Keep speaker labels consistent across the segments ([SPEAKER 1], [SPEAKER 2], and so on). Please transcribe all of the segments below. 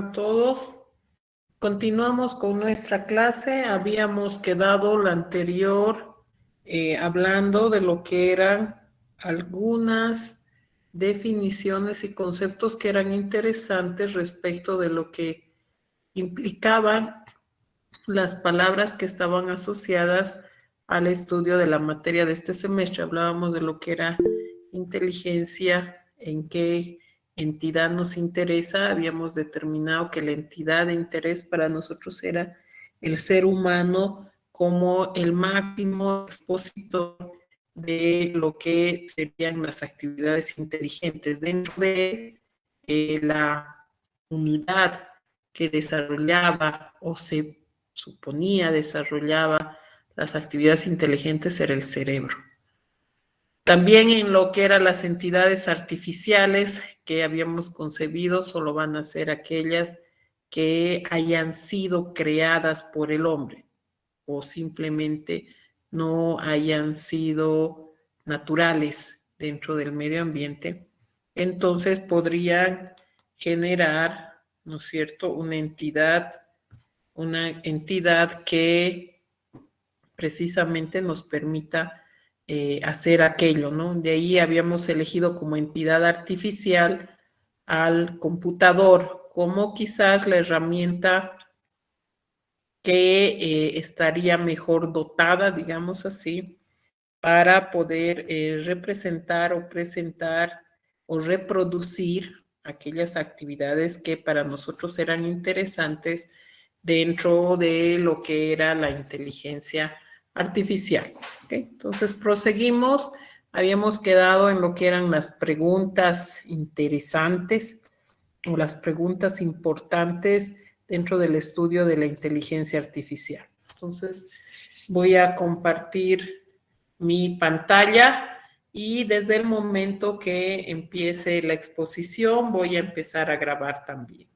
[SPEAKER 1] están todos? Continuamos con nuestra clase. Habíamos quedado la anterior hablando de lo que eran algunas definiciones y conceptos que eran interesantes respecto de lo que implicaban las palabras que estaban asociadas al estudio de la materia de este semestre. Hablábamos de lo que era inteligencia, en qué entidad nos interesa. Habíamos determinado que la entidad de interés para nosotros era el ser humano como el máximo expositor de lo que serían las actividades inteligentes dentro de la unidad que desarrollaba o se suponía desarrollaba las actividades inteligentes era el cerebro. También en lo que eran las entidades artificiales que habíamos concebido, solo van a ser aquellas que hayan sido creadas por el hombre o simplemente no hayan sido naturales dentro del medio ambiente. Entonces podrían generar, ¿no es cierto?, una entidad que precisamente nos permita hacer aquello, ¿no? De ahí habíamos elegido como entidad artificial al computador, como quizás la herramienta que estaría mejor dotada, digamos así, para poder representar o presentar o reproducir aquellas actividades que para nosotros eran interesantes dentro de lo que era la inteligencia artificial. ¿Okay? Entonces, proseguimos. Habíamos quedado en lo que eran las preguntas interesantes o las preguntas importantes dentro del estudio de la inteligencia artificial. Entonces, voy a compartir mi pantalla y desde el momento que empiece la exposición voy a empezar a grabar también.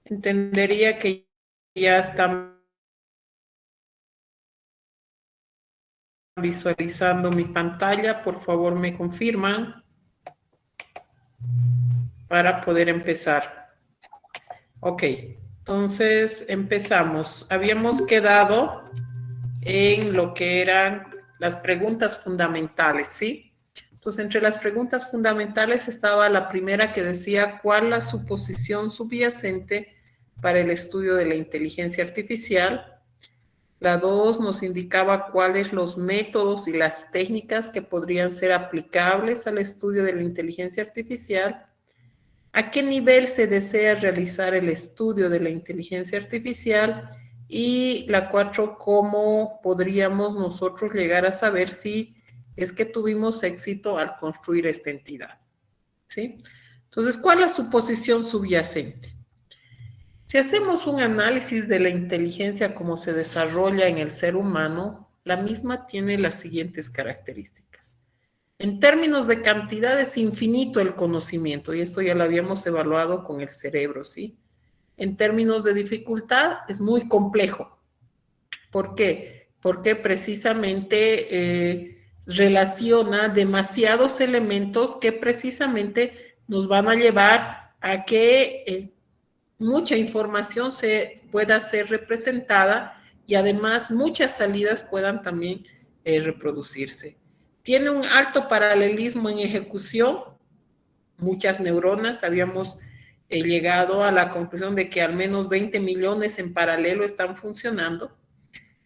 [SPEAKER 1] Entendería que ya están visualizando mi pantalla. Por favor, me confirman para poder empezar. Ok, entonces empezamos. Habíamos quedado en lo que eran las preguntas fundamentales, ¿sí? Entonces, entre las preguntas fundamentales estaba la primera que decía cuál la suposición subyacente para el estudio de la inteligencia artificial. La 2 nos indicaba cuáles los métodos y las técnicas que podrían ser aplicables al estudio de la inteligencia artificial. ¿A qué nivel se desea realizar el estudio de la inteligencia artificial? Y la 4, ¿cómo podríamos nosotros llegar a saber si es que tuvimos éxito al construir esta entidad? ¿Sí? Entonces, ¿cuál es su posición subyacente? Si hacemos un análisis de la inteligencia como se desarrolla en el ser humano, la misma tiene las siguientes características. En términos de cantidad es infinito el conocimiento, y esto ya lo habíamos evaluado con el cerebro, ¿sí? En términos de dificultad es muy complejo. ¿Por qué? Porque precisamente relaciona demasiados elementos que precisamente nos van a llevar a que mucha información se pueda ser representada y además muchas salidas puedan también reproducirse. Tiene un alto paralelismo en ejecución, muchas neuronas, habíamos llegado a la conclusión de que al menos 20 millones en paralelo están funcionando.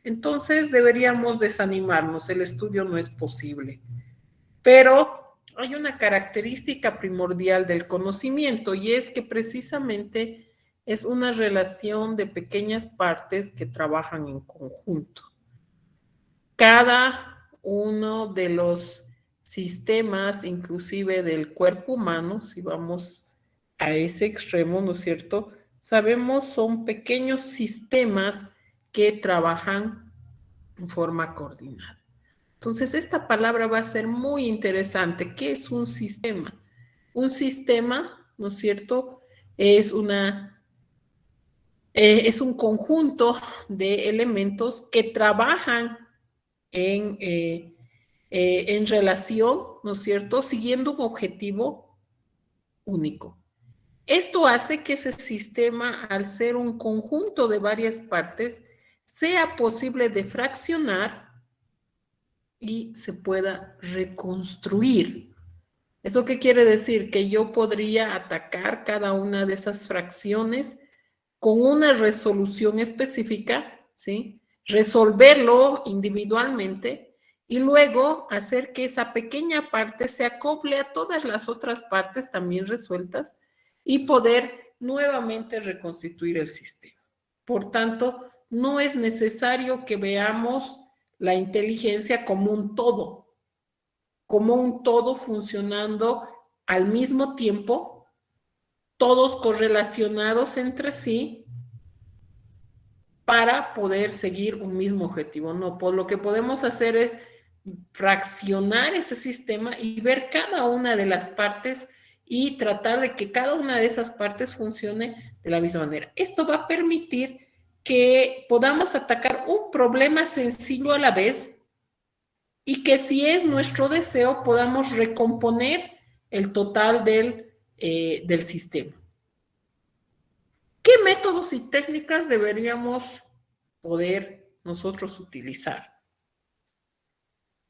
[SPEAKER 1] Entonces deberíamos desanimarnos, el estudio no es posible. Pero hay una característica primordial del conocimiento y es que precisamente es una relación de pequeñas partes que trabajan en conjunto. Cada uno de los sistemas, inclusive del cuerpo humano, si vamos a ese extremo, ¿no es cierto? Sabemos son pequeños sistemas que trabajan en forma coordinada. Entonces, esta palabra va a ser muy interesante. ¿Qué es un sistema? Un sistema, ¿no es cierto? Es un conjunto de elementos que trabajan en relación, ¿no es cierto? Siguiendo un objetivo único. Esto hace que ese sistema, al ser un conjunto de varias partes, sea posible de fraccionar y se pueda reconstruir. ¿Eso qué quiere decir? Que yo podría atacar cada una de esas fracciones con una resolución específica, ¿sí? Resolverlo individualmente y luego hacer que esa pequeña parte se acople a todas las otras partes también resueltas y poder nuevamente reconstituir el sistema. Por tanto, no es necesario que veamos la inteligencia como un todo funcionando al mismo tiempo, todos correlacionados entre sí para poder seguir un mismo objetivo. No, pues lo que podemos hacer es fraccionar ese sistema y ver cada una de las partes y tratar de que cada una de esas partes funcione de la misma manera. Esto va a permitir que podamos atacar un problema sencillo a la vez y que, si es nuestro deseo, podamos recomponer el total del sistema. ¿Qué métodos y técnicas deberíamos poder nosotros utilizar?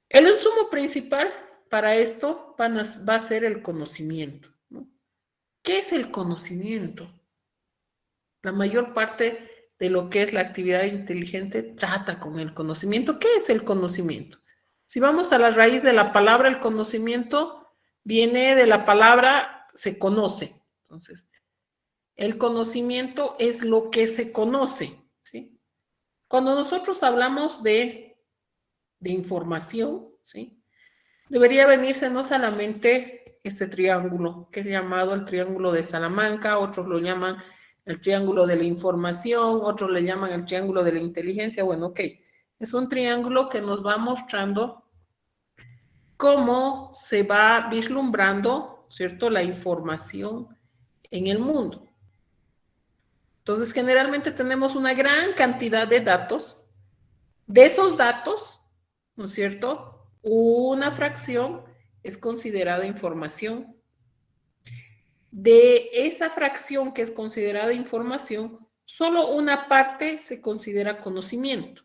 [SPEAKER 1] El insumo principal para esto va a ser el conocimiento, ¿no? ¿Qué es el conocimiento? La mayor parte de lo que es la actividad inteligente trata con el conocimiento. ¿Qué es el conocimiento? Si vamos a la raíz de la palabra, el conocimiento viene de la palabra se conoce. Entonces, el conocimiento es lo que se conoce, ¿sí? Cuando nosotros hablamos de información, ¿sí? Debería venírsenos a la mente este triángulo, que es llamado el triángulo de Salamanca, otros lo llaman el triángulo de la información, otros le llaman el triángulo de la inteligencia. Bueno, ok, es un triángulo que nos va mostrando cómo se va vislumbrando, ¿cierto?, la información en el mundo. Entonces, generalmente tenemos una gran cantidad de datos. De esos datos, ¿no es cierto?, una fracción es considerada información. De esa fracción que es considerada información, solo una parte se considera conocimiento.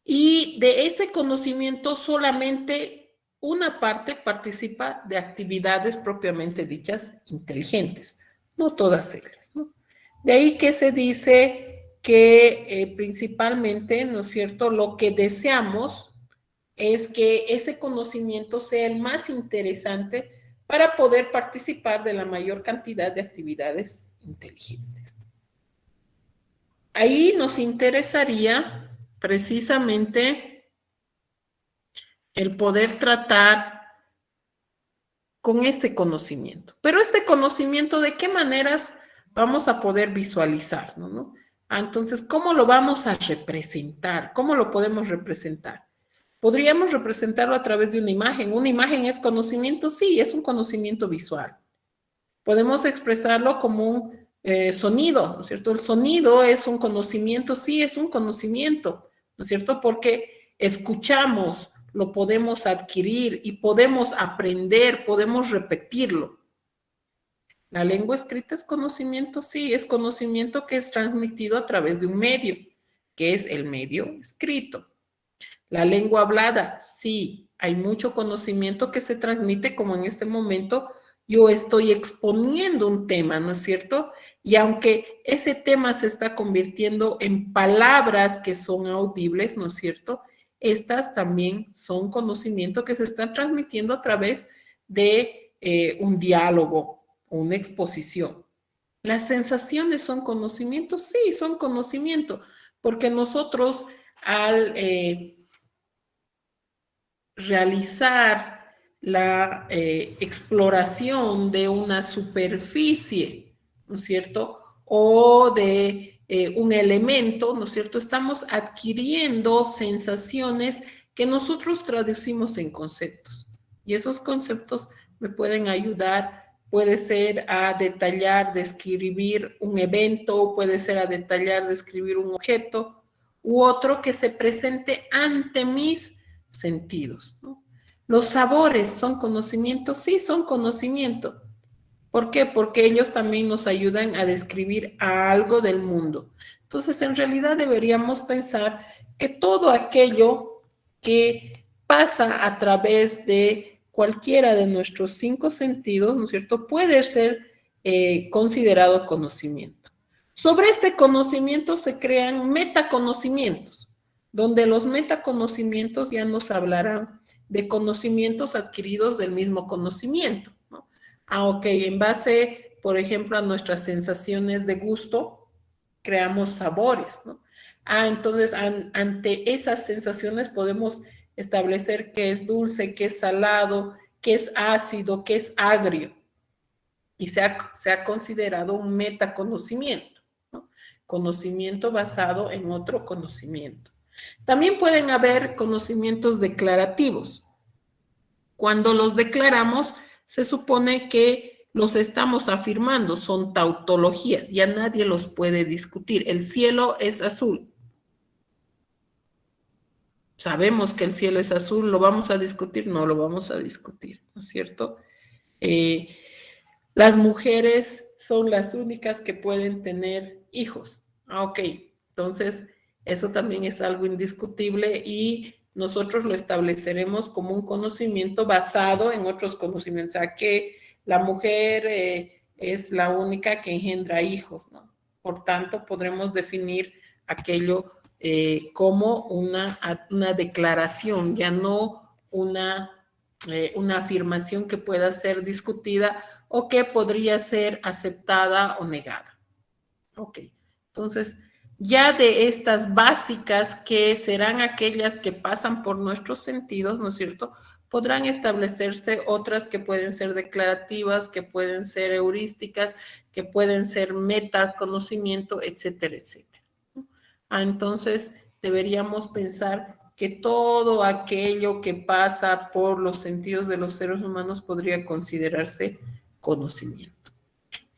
[SPEAKER 1] Y de ese conocimiento solamente una parte participa de actividades propiamente dichas inteligentes, no todas ellas, ¿no? De ahí que se dice que principalmente, ¿no es cierto?, lo que deseamos es que ese conocimiento sea el más interesante para poder participar de la mayor cantidad de actividades inteligentes. Ahí nos interesaría precisamente el poder tratar con este conocimiento. Pero este conocimiento, ¿de qué maneras vamos a poder visualizarlo, ¿no? Entonces, ¿cómo lo vamos a representar? ¿Cómo lo podemos representar? Podríamos representarlo a través de una imagen. ¿Una imagen es conocimiento? Sí, es un conocimiento visual. Podemos expresarlo como un sonido, ¿no es cierto? El sonido es un conocimiento, sí, es un conocimiento, ¿no es cierto? Porque escuchamos, lo podemos adquirir y podemos aprender, podemos repetirlo. La lengua escrita es conocimiento, sí, es conocimiento que es transmitido a través de un medio, que es el medio escrito. La lengua hablada, sí, hay mucho conocimiento que se transmite, como en este momento yo estoy exponiendo un tema, ¿no es cierto? Y aunque ese tema se está convirtiendo en palabras que son audibles, ¿no es cierto?, estas también son conocimiento que se están transmitiendo a través de un diálogo, una exposición. ¿Las sensaciones son conocimiento? Sí, son conocimiento, porque nosotros al realizar la exploración de una superficie, ¿no es cierto?, o de un elemento, ¿no es cierto? Estamos adquiriendo sensaciones que nosotros traducimos en conceptos. Y esos conceptos me pueden ayudar, puede ser a detallar, describir un evento, puede ser a detallar, describir un objeto, u otro que se presente ante mis sentidos, ¿no? Los sabores son conocimiento, sí, son conocimiento. ¿Por qué? Porque ellos también nos ayudan a describir algo del mundo. Entonces, en realidad deberíamos pensar que todo aquello que pasa a través de cualquiera de nuestros 5 sentidos, ¿no es cierto?, puede ser considerado conocimiento. Sobre este conocimiento se crean metaconocimientos, donde los metaconocimientos ya nos hablarán de conocimientos adquiridos del mismo conocimiento, ¿no? Ok, en base, por ejemplo, a nuestras sensaciones de gusto, creamos sabores, ¿no? Entonces, ante esas sensaciones podemos establecer qué es dulce, qué es salado, qué es ácido, qué es agrio. Y se ha considerado un metaconocimiento, ¿no? Conocimiento basado en otro conocimiento. También pueden haber conocimientos declarativos. Cuando los declaramos, se supone que los estamos afirmando, son tautologías, ya nadie los puede discutir. El cielo es azul. Sabemos que el cielo es azul, ¿lo vamos a discutir? No lo vamos a discutir, ¿no es cierto? Las mujeres son las únicas que pueden tener hijos. Ok, entonces eso también es algo indiscutible y nosotros lo estableceremos como un conocimiento basado en otros conocimientos, o sea, que la mujer es la única que engendra hijos, ¿no? Por tanto, podremos definir aquello como una declaración, ya no una afirmación que pueda ser discutida o que podría ser aceptada o negada. Ok, entonces ya de estas básicas que serán aquellas que pasan por nuestros sentidos, ¿no es cierto?, podrán establecerse otras que pueden ser declarativas, que pueden ser heurísticas, que pueden ser metaconocimiento, etcétera, etcétera. Entonces deberíamos pensar que todo aquello que pasa por los sentidos de los seres humanos podría considerarse conocimiento.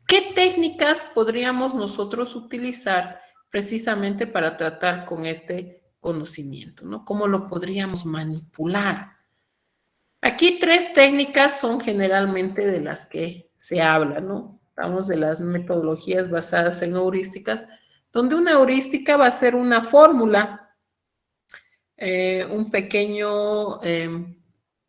[SPEAKER 1] ¿Qué técnicas podríamos nosotros utilizar precisamente para tratar con este conocimiento, ¿no? ¿Cómo lo podríamos manipular? Aquí 3 técnicas son generalmente de las que se habla, ¿no? Hablamos de las metodologías basadas en heurísticas, donde una heurística va a ser una fórmula,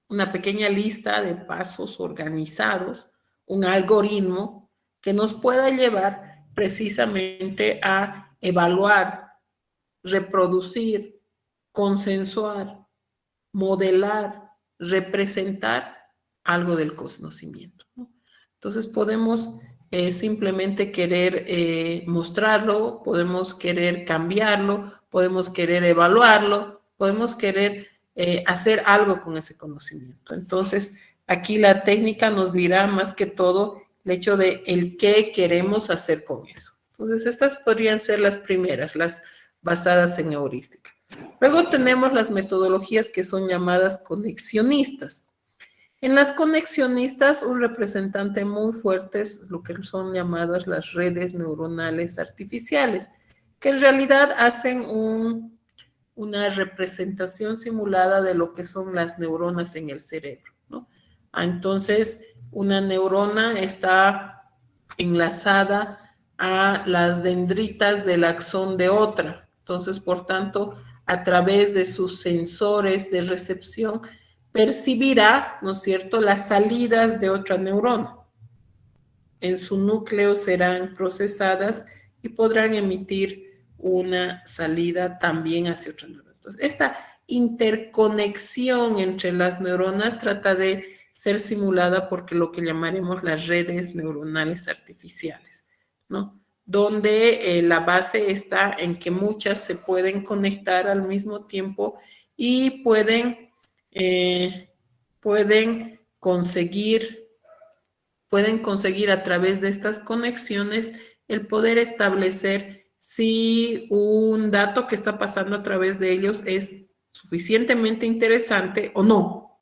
[SPEAKER 1] una pequeña lista de pasos organizados, un algoritmo que nos pueda llevar precisamente a evaluar, reproducir, consensuar, modelar, representar algo del conocimiento, ¿no? Entonces podemos simplemente querer mostrarlo, podemos querer cambiarlo, podemos querer evaluarlo, podemos querer hacer algo con ese conocimiento. Entonces, aquí la técnica nos dirá más que todo el hecho de el qué queremos hacer con eso. Entonces, estas podrían ser las primeras, las basadas en heurística. Luego tenemos las metodologías que son llamadas conexionistas. En las conexionistas, un representante muy fuerte es lo que son llamadas las redes neuronales artificiales, que en realidad hacen una representación simulada de lo que son las neuronas en el cerebro, ¿no? Entonces, una neurona está enlazada a las dendritas del axón de otra. Entonces, por tanto, a través de sus sensores de recepción, percibirá, ¿no es cierto?, las salidas de otra neurona. En su núcleo serán procesadas y podrán emitir una salida también hacia otra neurona. Entonces, esta interconexión entre las neuronas trata de ser simulada por lo que llamaremos las redes neuronales artificiales, ¿no? Donde la base está en que muchas se pueden conectar al mismo tiempo y pueden conseguir a través de estas conexiones el poder establecer si un dato que está pasando a través de ellos es suficientemente interesante o no.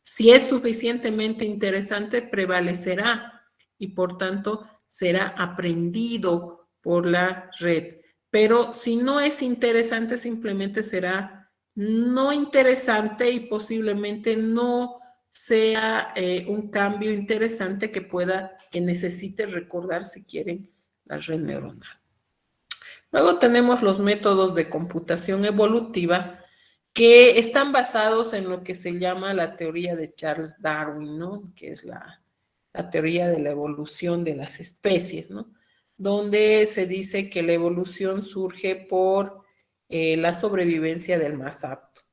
[SPEAKER 1] Si es suficientemente interesante, prevalecerá y por tanto será aprendido por la red. Pero si no es interesante, simplemente será no interesante y posiblemente no sea un cambio interesante que necesite recordar si quieren la red neuronal. Luego tenemos los métodos de computación evolutiva que están basados en lo que se llama la teoría de Charles Darwin, ¿no? Que es la teoría de la evolución de las especies, ¿no? Donde se dice que la evolución surge por la sobrevivencia del más apto.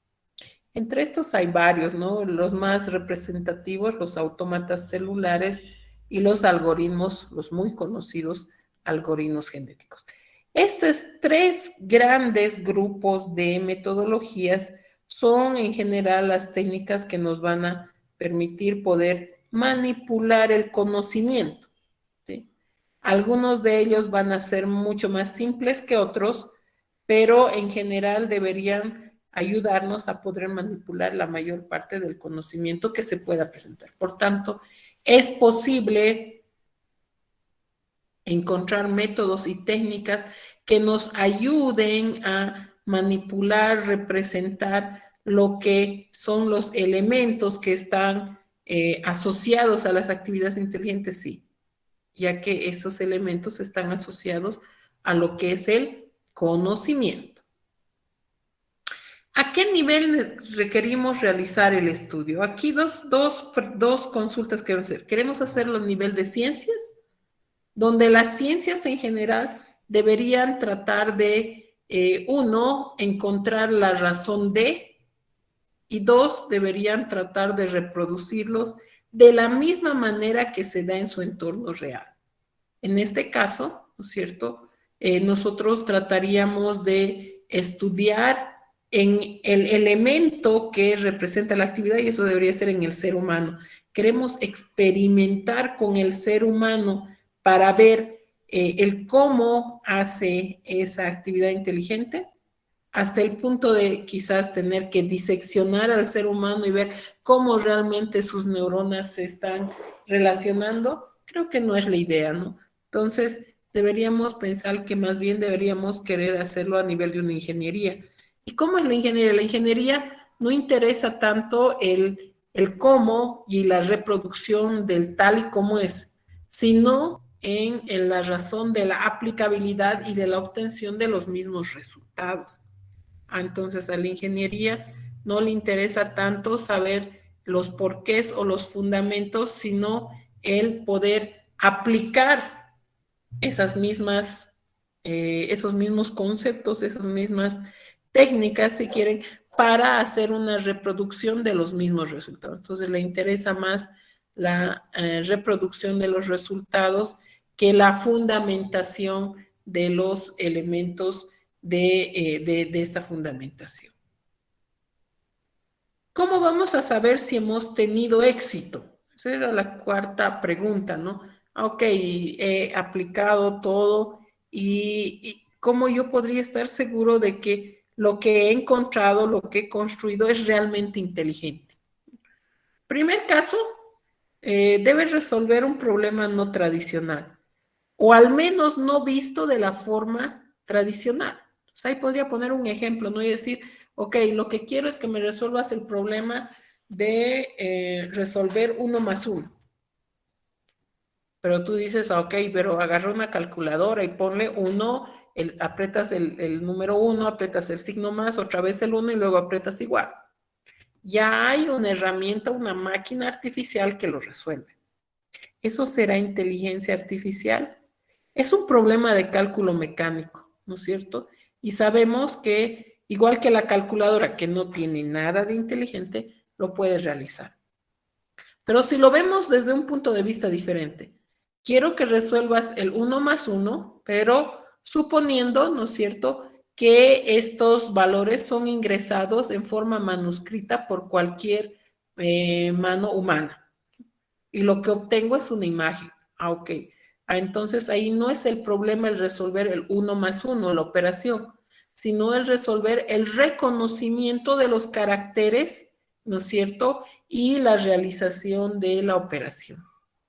[SPEAKER 1] Entre estos hay varios, ¿no? Los más representativos, los autómatas celulares y los algoritmos, los muy conocidos algoritmos genéticos. Estos tres grandes grupos de metodologías son en general las técnicas que nos van a permitir poder manipular el conocimiento, ¿sí? Algunos de ellos van a ser mucho más simples que otros, pero en general deberían ayudarnos a poder manipular la mayor parte del conocimiento que se pueda presentar. Por tanto, es posible encontrar métodos y técnicas que nos ayuden a manipular, representar lo que son los elementos que están asociados a las actividades inteligentes, sí, ya que esos elementos están asociados a lo que es el conocimiento. ¿A qué nivel requerimos realizar el estudio? Aquí dos consultas que hacer. ¿Queremos hacerlo a nivel de ciencias? Donde las ciencias en general deberían tratar de, uno, encontrar la razón de, y dos, deberían tratar de reproducirlos de la misma manera que se da en su entorno real. En este caso, ¿no es cierto? Nosotros trataríamos de estudiar en el elemento que representa la actividad y eso debería ser en el ser humano. Queremos experimentar con el ser humano para ver el cómo hace esa actividad inteligente, hasta el punto de quizás tener que diseccionar al ser humano y ver cómo realmente sus neuronas se están relacionando. Creo que no es la idea, ¿no? Entonces, deberíamos pensar que más bien deberíamos querer hacerlo a nivel de una ingeniería. ¿Y cómo es la ingeniería? La ingeniería no interesa tanto el cómo y la reproducción del tal y como es, sino en la razón de la aplicabilidad y de la obtención de los mismos resultados. Entonces, a la ingeniería no le interesa tanto saber los porqués o los fundamentos, sino el poder aplicar esos mismos conceptos, esas mismas técnicas, si quieren, para hacer una reproducción de los mismos resultados. Entonces, le interesa más la reproducción de los resultados que la fundamentación de los elementos de esta fundamentación. ¿Cómo vamos a saber si hemos tenido éxito? Esa era la cuarta pregunta, ¿no? Ok, he aplicado todo y ¿cómo yo podría estar seguro de que lo que he encontrado, lo que he construido es realmente inteligente? Primer caso, debes resolver un problema no tradicional o al menos no visto de la forma tradicional. O sea, ahí podría poner un ejemplo, ¿no? Y decir, ok, lo que quiero es que me resuelvas el problema de resolver 1 más 1. Pero tú dices, ok, pero agarra una calculadora y ponle 1, aprietas el número 1, aprietas el signo más, otra vez el 1 y luego aprietas igual. Ya hay una herramienta, una máquina artificial que lo resuelve. ¿Eso será inteligencia artificial? Es un problema de cálculo mecánico, ¿no es cierto? Y sabemos que, igual que la calculadora, que no tiene nada de inteligente, lo puede realizar. Pero si lo vemos desde un punto de vista diferente, quiero que resuelvas el 1 más 1, pero suponiendo, ¿no es cierto?, que estos valores son ingresados en forma manuscrita por cualquier mano humana. Y lo que obtengo es una imagen. Ok. Entonces ahí no es el problema el resolver el 1 más 1, la operación, sino el resolver el reconocimiento de los caracteres, ¿no es cierto? Y la realización de la operación.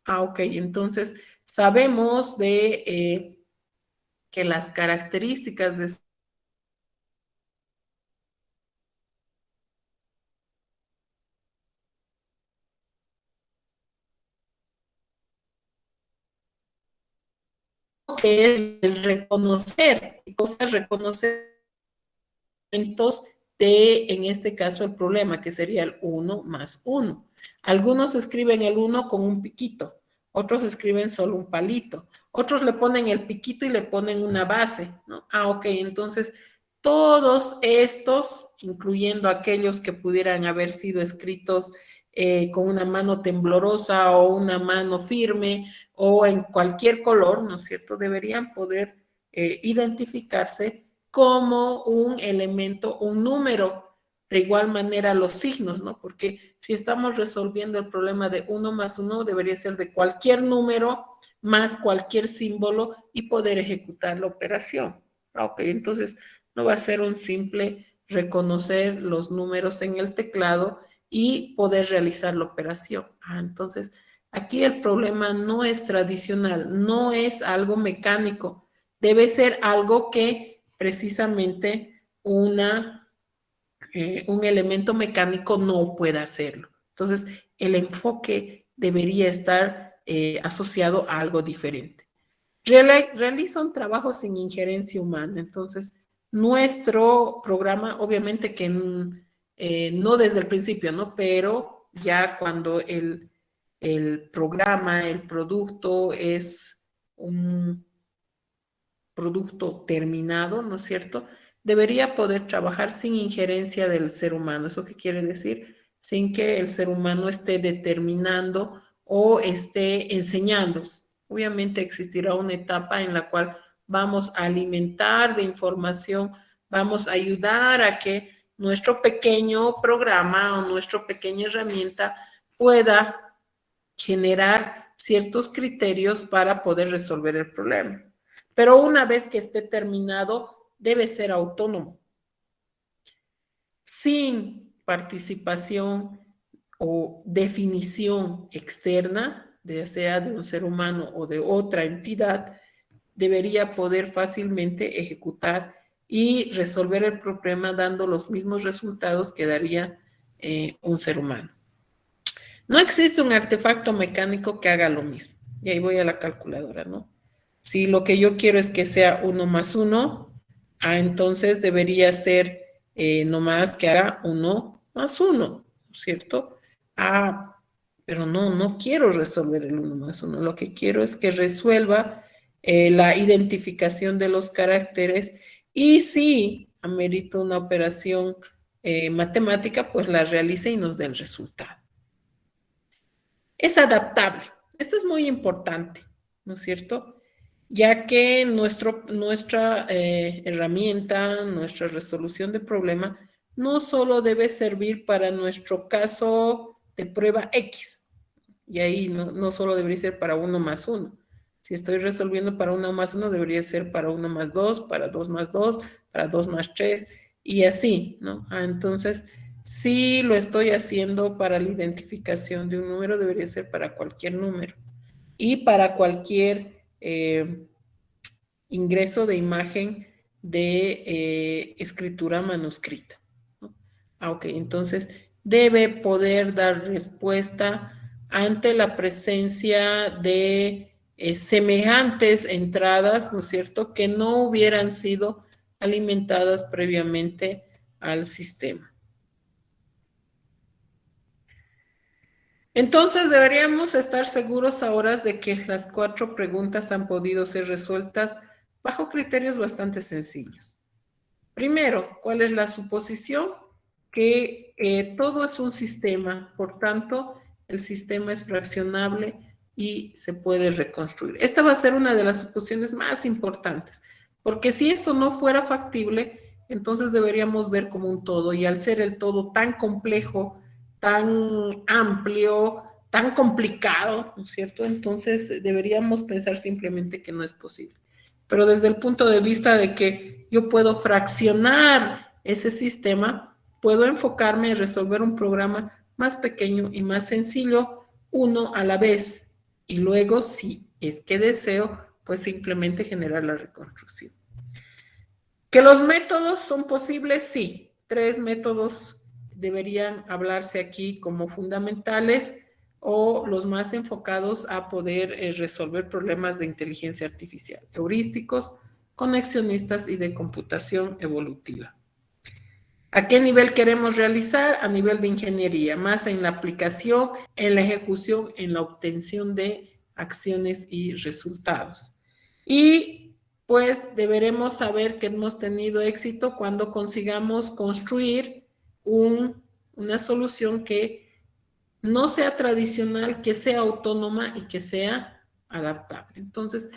[SPEAKER 1] Ok, entonces sabemos de que las características de que es el reconocer, cosas reconocer de, en este caso, el problema, que sería el 1 más 1. Algunos escriben el 1 con un piquito, otros escriben solo un palito, otros le ponen el piquito y le ponen una base, ¿no? Ok, entonces todos estos, incluyendo aquellos que pudieran haber sido escritos con una mano temblorosa o una mano firme o en cualquier color, ¿no es cierto? Deberían poder identificarse como un elemento, un número. De igual manera los signos, ¿no? Porque si estamos resolviendo el problema de 1 más 1, debería ser de cualquier número más cualquier símbolo y poder ejecutar la operación. Ok, entonces no va a ser un simple reconocer los números en el teclado y poder realizar la operación. Entonces, aquí el problema no es tradicional, no es algo mecánico, debe ser algo que precisamente un elemento mecánico no pueda hacerlo. Entonces, el enfoque debería estar asociado a algo diferente. Realiza un trabajo sin injerencia humana. Entonces, nuestro programa, obviamente que no desde el principio, ¿no? Pero ya cuando el programa, el producto es un producto terminado, ¿no es cierto? Debería poder trabajar sin injerencia del ser humano. ¿Eso qué quiere decir? Sin que el ser humano esté determinando o esté enseñando. Obviamente existirá una etapa en la cual vamos a alimentar de información, vamos a ayudar a que nuestro pequeño programa o nuestra pequeña herramienta pueda generar ciertos criterios para poder resolver el problema. Pero una vez que esté terminado, debe ser autónomo, sin participación o definición externa, ya sea de un ser humano o de otra entidad, debería poder fácilmente ejecutar y resolver el problema dando los mismos resultados que daría un ser humano. No existe un artefacto mecánico que haga lo mismo. Y ahí voy a la calculadora, ¿no? Si lo que yo quiero es que sea 1 más 1, entonces debería ser no más que haga 1 más 1, ¿cierto? Pero no quiero resolver el 1 más 1. Lo que quiero es que resuelva la identificación de los caracteres y si amerita una operación matemática, pues la realice y nos dé el resultado. Es adaptable. Esto es muy importante, ¿no es cierto? Ya que nuestra herramienta, nuestra resolución de problema, no solo debe servir para nuestro caso de prueba X, y ahí no solo debería ser para 1 más 1. Si estoy resolviendo para 1 más 1, debería ser para 1 más 2, para 2 más 2, para 2 más 3, y así, ¿no? Entonces, si lo estoy haciendo para la identificación de un número, debería ser para cualquier número y para cualquier ingreso de imagen de escritura manuscrita, ¿no? Ok, entonces debe poder dar respuesta ante la presencia de semejantes entradas, ¿no es cierto?, que no hubieran sido alimentadas previamente al sistema. Entonces deberíamos estar seguros ahora de que las 4 preguntas han podido ser resueltas bajo criterios bastante sencillos. Primero, ¿cuál es la suposición? Que todo es un sistema, por tanto, el sistema es fraccionable y se puede reconstruir. Esta va a ser una de las suposiciones más importantes, porque si esto no fuera factible, entonces deberíamos ver como un todo, y al ser el todo tan complejo, tan amplio, tan complicado, ¿no es cierto? Entonces deberíamos pensar simplemente que no es posible. Pero desde el punto de vista de que yo puedo fraccionar ese sistema, puedo enfocarme en resolver un programa más pequeño y más sencillo, uno a la vez. Y luego, si es que deseo, pues simplemente generar la reconstrucción. ¿Que los métodos son posibles? Sí. 3 métodos deberían hablarse aquí como fundamentales o los más enfocados a poder resolver problemas de inteligencia artificial, heurísticos, conexionistas y de computación evolutiva. ¿A qué nivel queremos realizar? A nivel de ingeniería, más en la aplicación, en la ejecución, en la obtención de acciones y resultados. Y pues deberemos saber que hemos tenido éxito cuando consigamos construir una solución que no sea tradicional, que sea autónoma y que sea adaptable. Entonces,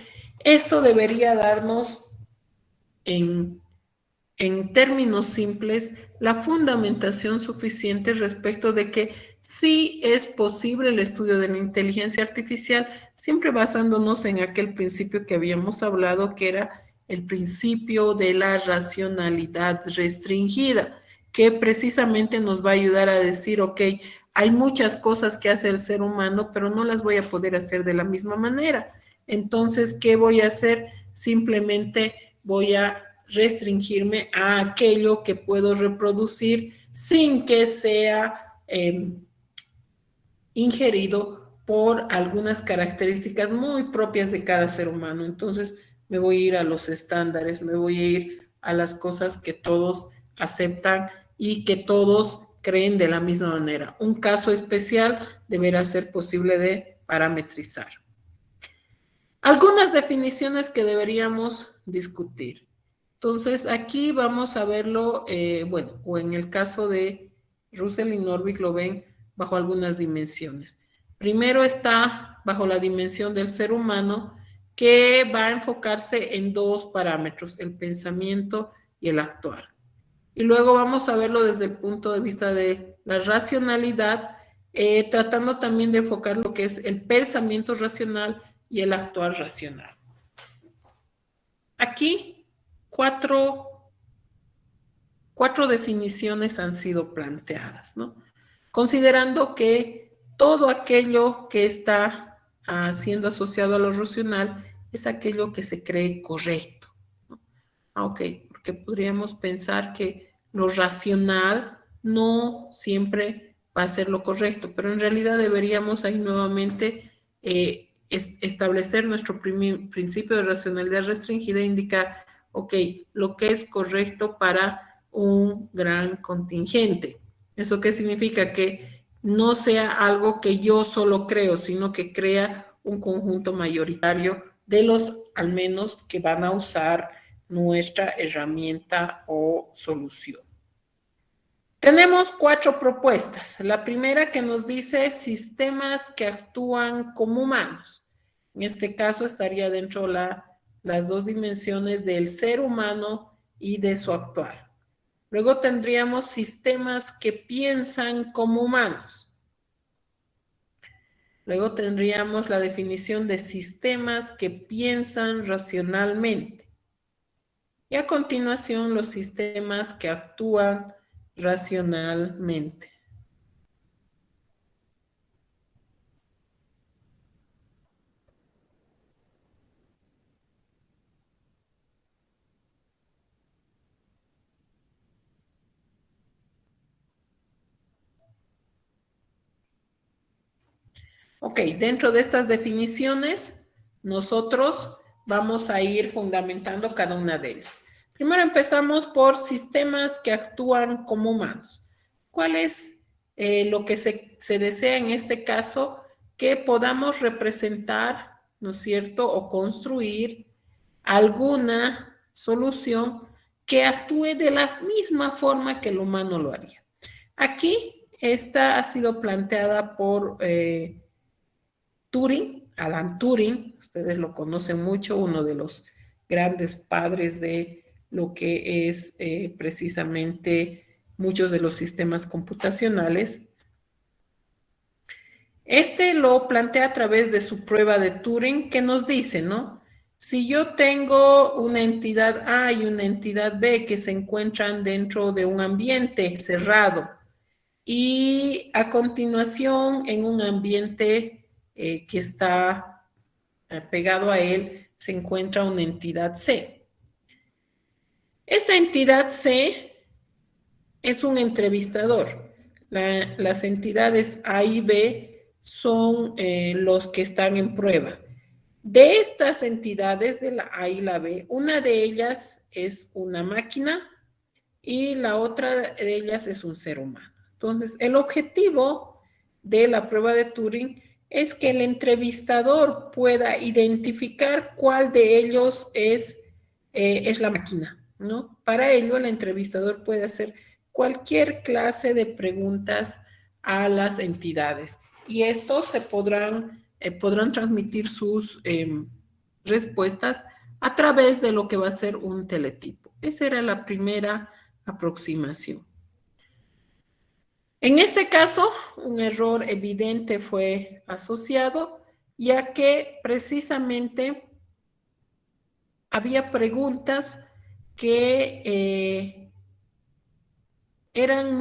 [SPEAKER 1] esto debería darnos en términos simples, la fundamentación suficiente respecto de que sí es posible el estudio de la inteligencia artificial, siempre basándonos en aquel principio que habíamos hablado, que era el principio de la racionalidad restringida, que precisamente nos va a ayudar a decir, ok, hay muchas cosas que hace el ser humano, pero no las voy a poder hacer de la misma manera. Entonces, ¿qué voy a hacer? Simplemente voy a restringirme a aquello que puedo reproducir sin que sea ingerido por algunas características muy propias de cada ser humano. Entonces me voy a ir a los estándares, me voy a ir a las cosas que todos aceptan y que todos creen de la misma manera. Un caso especial deberá ser posible de parametrizar. Algunas definiciones que deberíamos discutir. Entonces, aquí vamos a verlo, bueno, o en el caso de Russell y Norvig lo ven bajo algunas dimensiones. Primero está bajo la dimensión del ser humano, que va a enfocarse en 2 parámetros, el pensamiento y el actuar. Y luego vamos a verlo desde el punto de vista de la racionalidad, tratando también de enfocar lo que es el pensamiento racional y el actuar racional. Aquí cuatro definiciones han sido planteadas, ¿no? Considerando que todo aquello que está siendo asociado a lo racional es aquello que se cree correcto, ¿no? Ok, porque podríamos pensar que lo racional no siempre va a ser lo correcto, pero en realidad deberíamos ahí nuevamente establecer nuestro principio de racionalidad restringida e indicar, ok, lo que es correcto para un gran contingente. ¿Eso qué significa? Que no sea algo que yo solo creo, sino que crea un conjunto mayoritario de los al menos que van a usar nuestra herramienta o solución. Tenemos 4 propuestas. La primera que nos dice sistemas que actúan como humanos. En este caso estaría dentro las 2 dimensiones del ser humano y de su actuar. Luego tendríamos sistemas que piensan como humanos. Luego tendríamos la definición de sistemas que piensan racionalmente. Y a continuación los sistemas que actúan racionalmente. Ok, dentro de estas definiciones, nosotros vamos a ir fundamentando cada una de ellas. Primero empezamos por sistemas que actúan como humanos. ¿Cuál es lo que se desea en este caso? Que podamos representar, ¿no es cierto?, o construir alguna solución que actúe de la misma forma que el humano lo haría. Aquí, esta ha sido planteada por Turing, Alan Turing, ustedes lo conocen mucho, uno de los grandes padres de lo que es precisamente muchos de los sistemas computacionales. Este lo plantea a través de su prueba de Turing, que nos dice, ¿no? Si yo tengo una entidad A y una entidad B que se encuentran dentro de un ambiente cerrado y a continuación en un ambiente que está pegado a él se encuentra una entidad C. Esta entidad C es un entrevistador. Las entidades A y B son los que están en prueba. De estas entidades, de la A y la B, una de ellas es una máquina y la otra de ellas es un ser humano. Entonces, el objetivo de la prueba de Turing es que el entrevistador pueda identificar cuál de ellos es la máquina, ¿no? Para ello, el entrevistador puede hacer cualquier clase de preguntas a las entidades y estos se podrán transmitir sus respuestas a través de lo que va a ser un teletipo. Esa era la primera aproximación. En este caso, un error evidente fue asociado, ya que precisamente había preguntas que eran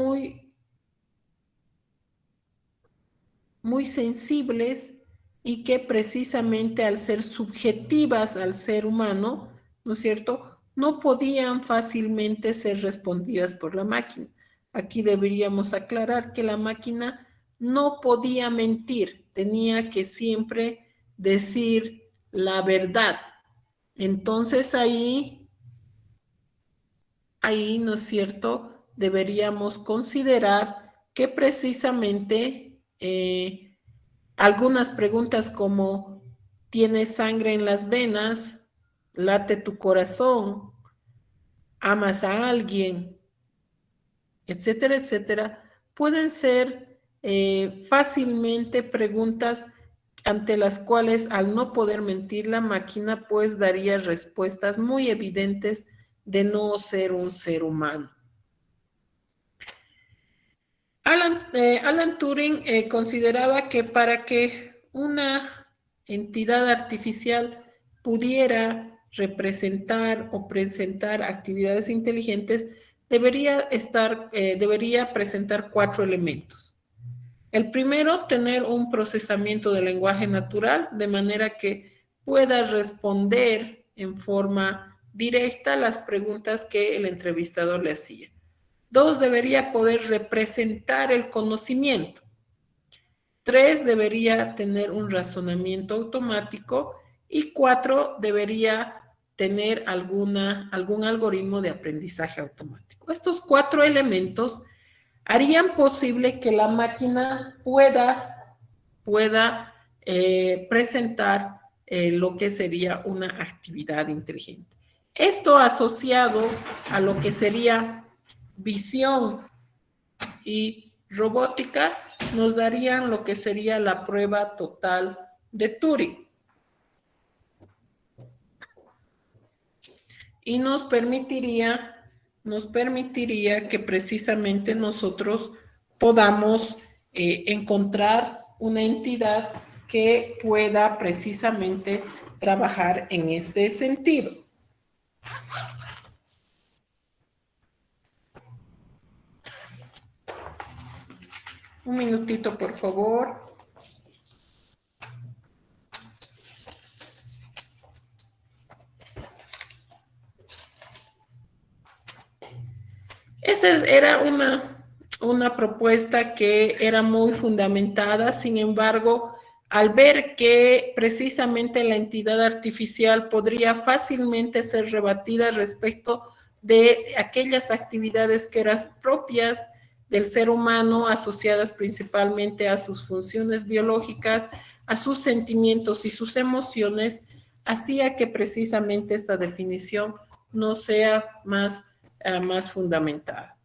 [SPEAKER 1] muy sensibles y que precisamente al ser subjetivas al ser humano, ¿no es cierto?, no podían fácilmente ser respondidas por la máquina. Aquí deberíamos aclarar que la máquina no podía mentir, tenía que siempre decir la verdad. Entonces ahí, ¿no es cierto?, deberíamos considerar que precisamente algunas preguntas como ¿tienes sangre en las venas? ¿Late tu corazón? ¿Amas a alguien? Etcétera, etcétera, pueden ser fácilmente preguntas ante las cuales al no poder mentir la máquina pues daría respuestas muy evidentes de no ser un ser humano. Alan Turing consideraba que para que una entidad artificial pudiera representar o presentar actividades inteligentes, debería presentar 4 elementos. El primero, tener un procesamiento del lenguaje natural, de manera que pueda responder en forma directa las preguntas que el entrevistador le hacía. 2, debería poder representar el conocimiento. 3, debería tener un razonamiento automático. Y 4, debería tener algún algoritmo de aprendizaje automático. Estos 4 elementos harían posible que la máquina pueda presentar lo que sería una actividad inteligente. Esto asociado a lo que sería visión y robótica nos darían lo que sería la prueba total de Turing. Y nos permitiría que precisamente nosotros podamos encontrar una entidad que pueda precisamente trabajar en este sentido. Un minutito, por favor. Esta era una propuesta que era muy fundamentada, sin embargo, al ver que precisamente la entidad artificial podría fácilmente ser rebatida respecto de aquellas actividades que eran propias del ser humano, asociadas principalmente a sus funciones biológicas, a sus sentimientos y sus emociones, hacía que precisamente esta definición no sea más fundamentada.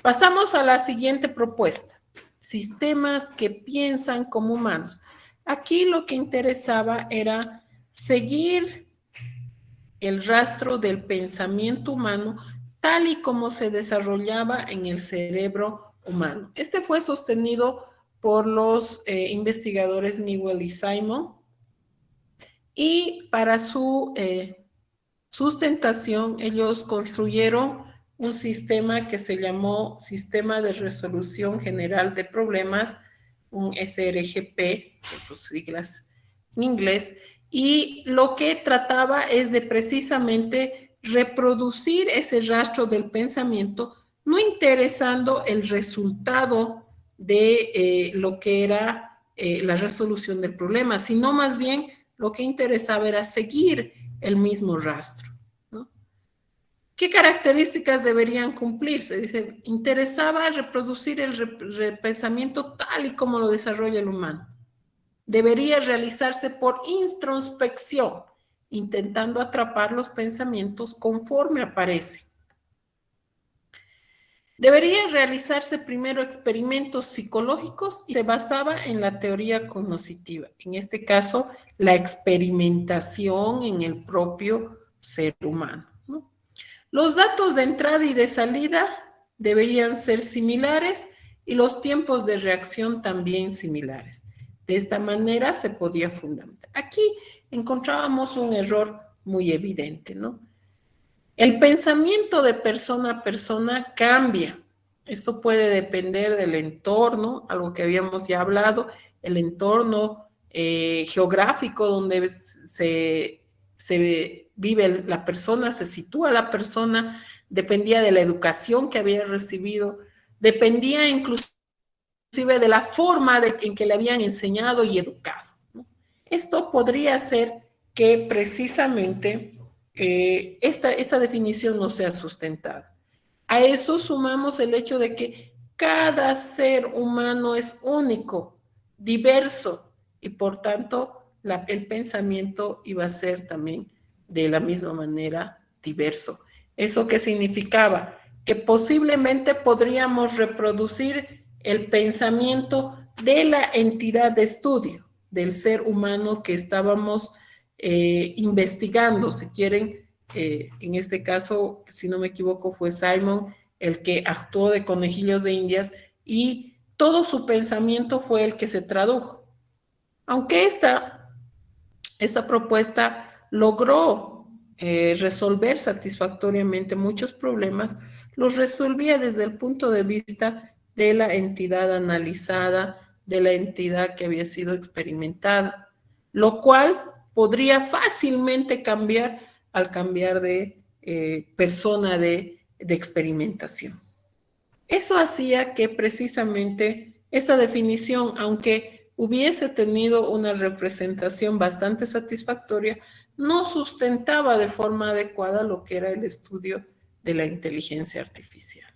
[SPEAKER 1] Pasamos a la siguiente propuesta: sistemas que piensan como humanos. Aquí lo que interesaba era seguir el rastro del pensamiento humano tal y como se desarrollaba en el cerebro humano. Este fue sostenido por los investigadores Newell y Simon. Y para su sustentación, ellos construyeron un sistema que se llamó Sistema de Resolución General de Problemas, un SRGP, por sus siglas en inglés, y lo que trataba es de precisamente reproducir ese rastro del pensamiento, no interesando el resultado de lo que era la resolución del problema, sino más bien lo que interesaba era seguir el mismo rastro, ¿no? ¿Qué características deberían cumplirse? Dice, interesaba reproducir el pensamiento tal y como lo desarrolla el humano. Debería realizarse por introspección, intentando atrapar los pensamientos conforme aparecen. Debería realizarse primero experimentos psicológicos y se basaba en la teoría cognitiva. En este caso, la experimentación en el propio ser humano, ¿no? Los datos de entrada y de salida deberían ser similares y los tiempos de reacción también similares. De esta manera se podía fundamentar. Aquí encontrábamos un error muy evidente, ¿no? El pensamiento de persona a persona cambia. Esto puede depender del entorno, algo que habíamos ya hablado, el entorno geográfico donde se vive la persona, se sitúa la persona, dependía de la educación que había recibido, dependía inclusive de la forma en que le habían enseñado y educado, ¿no? Esto podría ser que precisamente esta definición no sea sustentada. A eso sumamos el hecho de que cada ser humano es único, diverso, y por tanto el pensamiento iba a ser también de la misma manera diverso. ¿Eso qué significaba? Que posiblemente podríamos reproducir el pensamiento de la entidad de estudio, del ser humano que estábamos investigando. Si quieren, en este caso, si no me equivoco, fue Simon el que actuó de conejillos de Indias y todo su pensamiento fue el que se tradujo. Aunque esta propuesta logró resolver satisfactoriamente muchos problemas, los resolvía desde el punto de vista de la entidad analizada, de la entidad que había sido experimentada, lo cual podría fácilmente cambiar al cambiar de persona de experimentación. Eso hacía que precisamente esta definición, aunque hubiese tenido una representación bastante satisfactoria, no sustentaba de forma adecuada lo que era el estudio de la inteligencia artificial.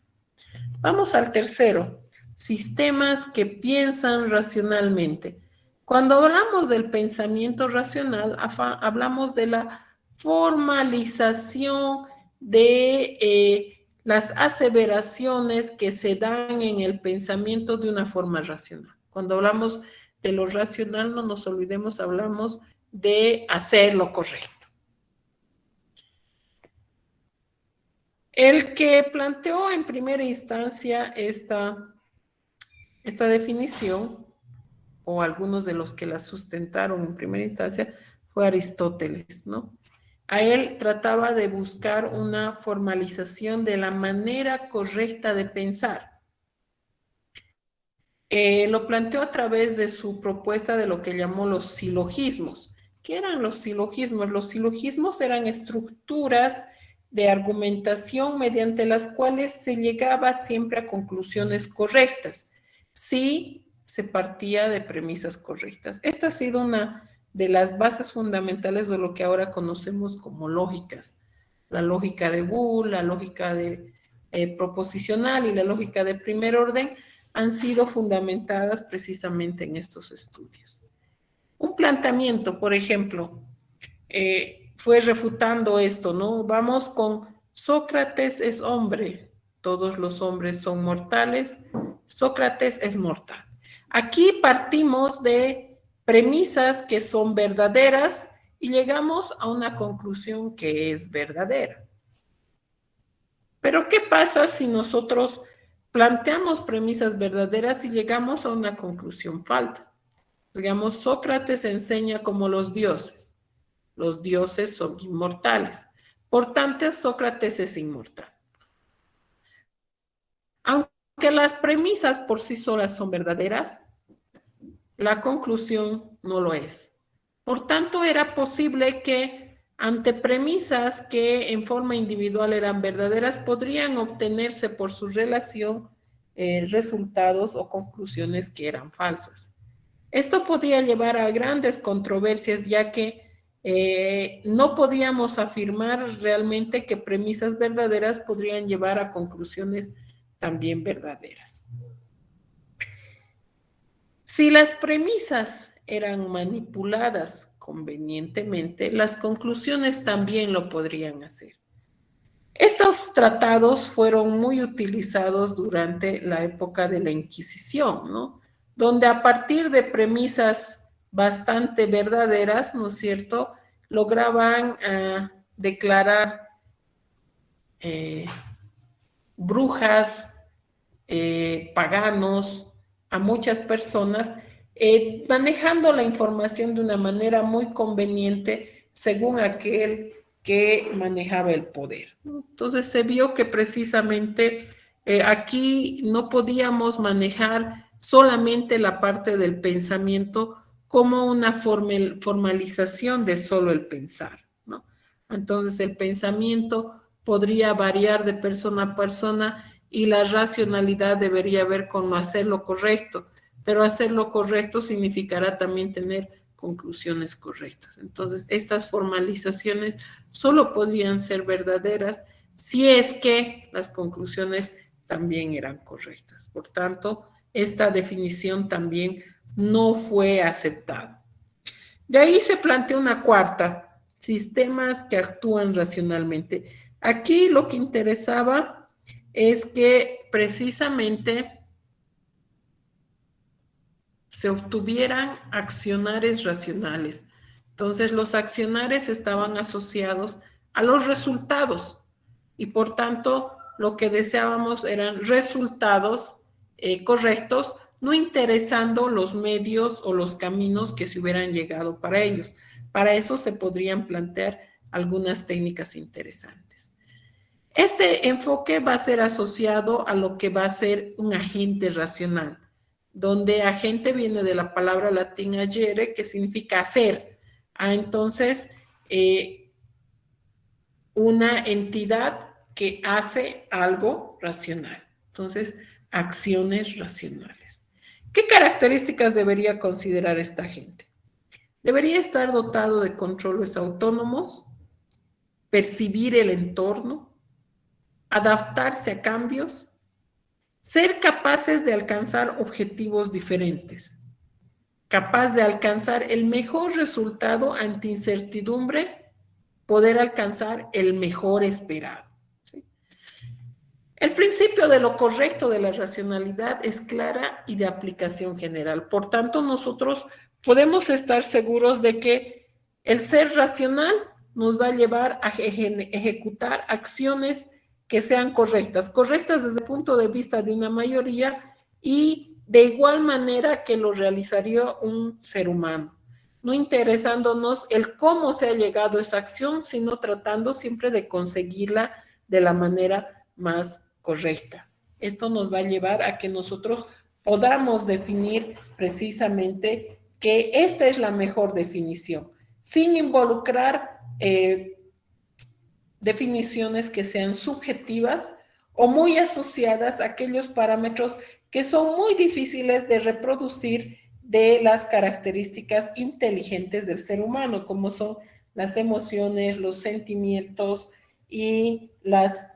[SPEAKER 1] Vamos al tercero, sistemas que piensan racionalmente. Cuando hablamos del pensamiento racional, hablamos de la formalización de las aseveraciones que se dan en el pensamiento de una forma racional. Cuando hablamos de lo racional, no nos olvidemos, hablamos de hacer lo correcto. El que planteó en primera instancia esta definición, o algunos de los que la sustentaron en primera instancia, fue Aristóteles, ¿no? A él trataba de buscar una formalización de la manera correcta de pensar. Lo planteó a través de su propuesta de lo que llamó los silogismos. ¿Qué eran los silogismos? Los silogismos eran estructuras de argumentación mediante las cuales se llegaba siempre a conclusiones correctas, si se partía de premisas correctas. Esta ha sido una de las bases fundamentales de lo que ahora conocemos como lógicas. La lógica de Boole, la lógica de proposicional y la lógica de primer orden han sido fundamentadas precisamente en estos estudios. Un planteamiento, por ejemplo, fue refutando esto, ¿no? Vamos con Sócrates es hombre, todos los hombres son mortales, Sócrates es mortal. Aquí partimos de premisas que son verdaderas y llegamos a una conclusión que es verdadera. Pero ¿qué pasa si nosotros planteamos premisas verdaderas y llegamos a una conclusión falsa. Digamos, Sócrates enseña como los dioses. Los dioses son inmortales. Por tanto, Sócrates es inmortal. Aunque las premisas por sí solas son verdaderas, la conclusión no lo es. Por tanto, era posible que ante premisas que en forma individual eran verdaderas, podrían obtenerse por su relación resultados o conclusiones que eran falsas. Esto podía llevar a grandes controversias, ya que no podíamos afirmar realmente que premisas verdaderas podrían llevar a conclusiones también verdaderas. Si las premisas eran manipuladas convenientemente, las conclusiones también lo podrían hacer. Estos tratados fueron muy utilizados durante la época de la Inquisición, ¿no? Donde a partir de premisas bastante verdaderas, ¿no es cierto?, lograban declarar brujas, paganos, a muchas personas, manejando la información de una manera muy conveniente según aquel que manejaba el poder. Entonces se vio que precisamente aquí no podíamos manejar solamente la parte del pensamiento como una formalización de solo el pensar, ¿no? Entonces el pensamiento podría variar de persona a persona y la racionalidad debería ver con hacer lo correcto, pero hacer lo correcto significará también tener conclusiones correctas. Entonces, estas formalizaciones solo podrían ser verdaderas si es que las conclusiones también eran correctas. Por tanto, esta definición también no fue aceptada. De ahí se plantea una cuarta, sistemas que actúan racionalmente. Aquí lo que interesaba es que precisamente se obtuvieran accionares racionales. Entonces, los accionares estaban asociados a los resultados y por tanto lo que deseábamos eran resultados correctos, no interesando los medios o los caminos que se hubieran llegado para ellos. Para eso se podrían plantear algunas técnicas interesantes. Este enfoque va a ser asociado a lo que va a ser un agente racional, donde agente viene de la palabra latina agere, que significa hacer. Entonces, una entidad que hace algo racional. Entonces, acciones racionales. ¿Qué características debería considerar esta agente? Debería estar dotado de controles autónomos, percibir el entorno, adaptarse a cambios, ser capaces de alcanzar objetivos diferentes, capaz de alcanzar el mejor resultado ante incertidumbre, poder alcanzar el mejor esperado. ¿Sí? El principio de lo correcto de la racionalidad es clara y de aplicación general. Por tanto, nosotros podemos estar seguros de que el ser racional nos va a llevar a ejecutar acciones que sean correctas desde el punto de vista de una mayoría y de igual manera que lo realizaría un ser humano, no interesándonos el cómo se ha llegado a esa acción, sino tratando siempre de conseguirla de la manera más correcta. Esto nos va a llevar a que nosotros podamos definir precisamente que esta es la mejor definición, sin involucrar definiciones que sean subjetivas o muy asociadas a aquellos parámetros que son muy difíciles de reproducir de las características inteligentes del ser humano, como son las emociones, los sentimientos y las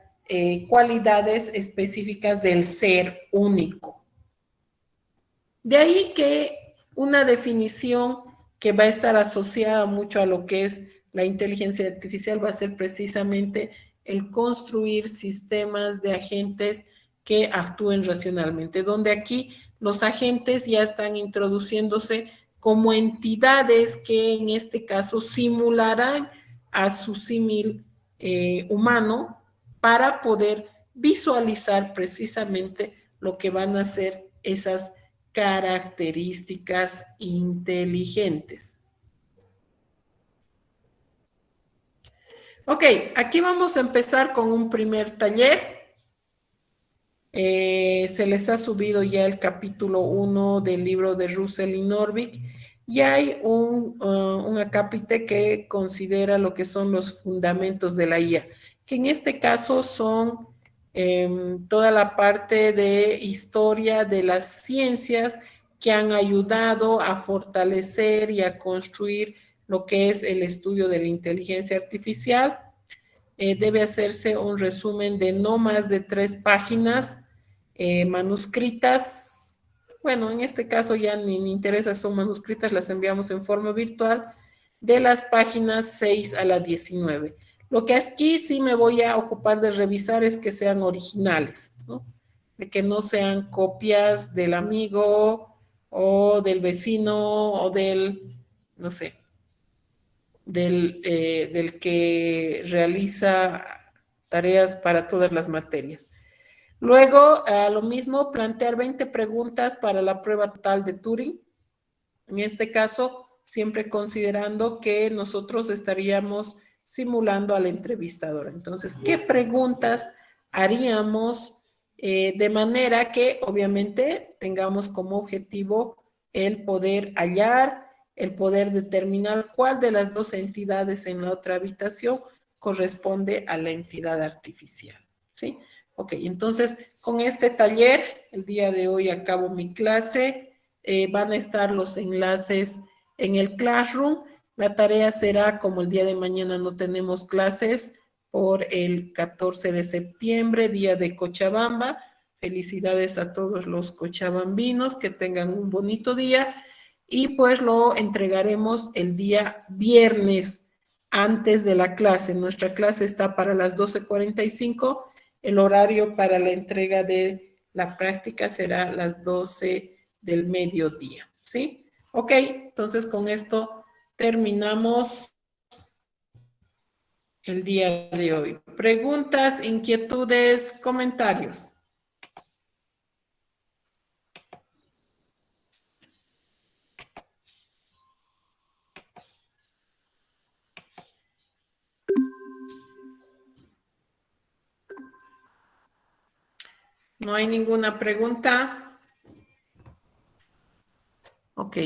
[SPEAKER 1] cualidades específicas del ser único. De ahí que una definición que va a estar asociada mucho a lo que es la inteligencia artificial va a ser precisamente el construir sistemas de agentes que actúen racionalmente, donde aquí los agentes ya están introduciéndose como entidades que en este caso simularán a su símil humano para poder visualizar precisamente lo que van a ser esas características inteligentes. Ok, aquí vamos a empezar con un primer taller. Se les ha subido ya el capítulo 1 del libro de Russell y Norvig y hay un acápite que considera lo que son los fundamentos de la IA, que en este caso son toda la parte de historia de las ciencias que han ayudado a fortalecer y a construir lo que es el estudio de la inteligencia artificial. Debe hacerse un resumen de no más de 3 páginas manuscritas. Bueno, en este caso ya ni interesa, son manuscritas, las enviamos en forma virtual, de las páginas 6 a la 19. Lo que aquí sí me voy a ocupar de revisar es que sean originales, ¿no? De que no sean copias del amigo o del vecino o del, no sé, del que realiza tareas para todas las materias. Luego, lo mismo, plantear 20 preguntas para la prueba total de Turing. En este caso, siempre considerando que nosotros estaríamos simulando al entrevistador. Entonces, ¿qué preguntas haríamos de manera que obviamente tengamos como objetivo el poder hallar, el poder determinar cuál de las dos entidades en la otra habitación corresponde a la entidad artificial? ¿Sí? Ok, entonces con este taller, el día de hoy acabo mi clase. Van a estar los enlaces en el Classroom. La tarea será, como el día de mañana no tenemos clases, por el 14 de septiembre, día de Cochabamba. Felicidades a todos los cochabambinos, que tengan un bonito día. Y pues lo entregaremos el día viernes antes de la clase. Nuestra clase está para las 12:45. El horario para la entrega de la práctica será las 12 del mediodía, ¿sí? Ok, entonces con esto terminamos el día de hoy. ¿Preguntas, inquietudes, comentarios? ¿No hay ninguna pregunta? Ok.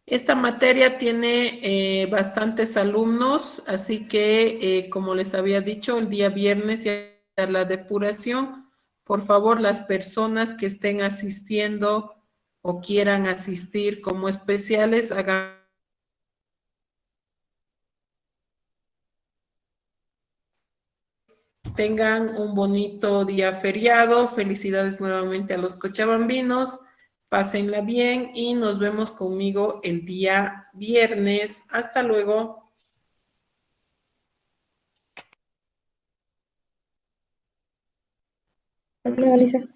[SPEAKER 1] Esta materia tiene bastantes alumnos, así que, como les había dicho, el día viernes ya la depuración. Por favor, las personas que estén asistiendo o quieran asistir como especiales, hagan. Tengan un bonito día feriado. Felicidades nuevamente a los cochabambinos. Pásenla bien y nos vemos conmigo el día viernes. Hasta luego.
[SPEAKER 2] Hasta luego, Alicia.